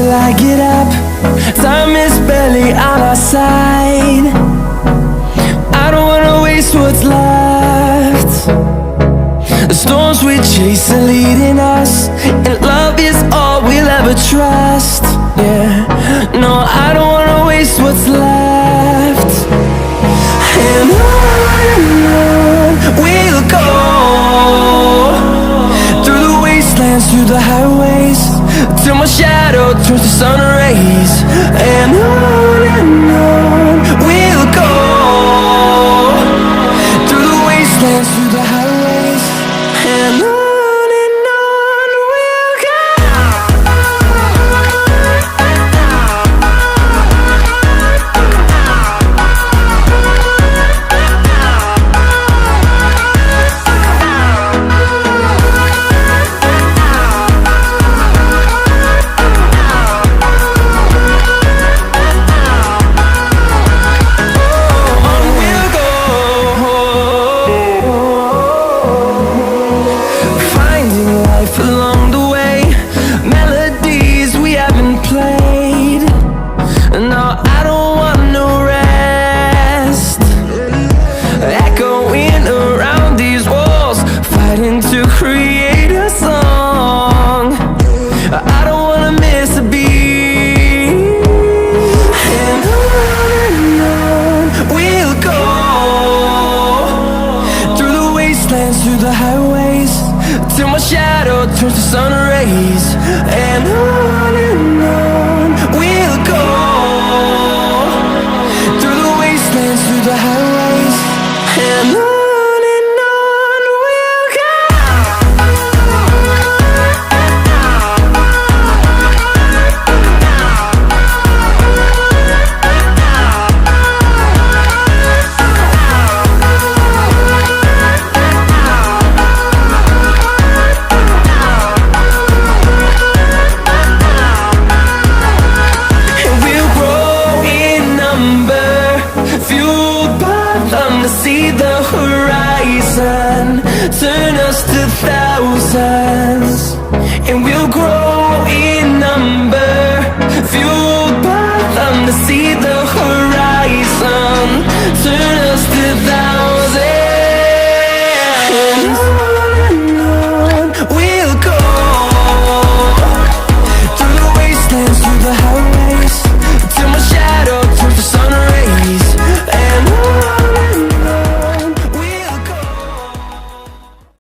till I get up. Time is barely on our side. I don't wanna waste what's left. The storms we chase are leading us, and love is all we'll ever trust. Yeah, no, I don't wanna waste what's left. And on we'll go, through the wastelands, through the highways, till my shadow turns to sun rays. And on we'll go, through the wastelands, through the highways, and on we'll go. Along the way, melodies we haven't played. No, I don't want no rest. Echoing around these walls, fighting to create a song. I don't wanna miss a beat. And on we'll go, through the wastelands, through the highways, till my shadow turns to sun rays. And on we'll go, through the wastelands, through the highways, and on we'll go. See the horizon, turn us to thousands, and we'll grow in number, fueled by them to see the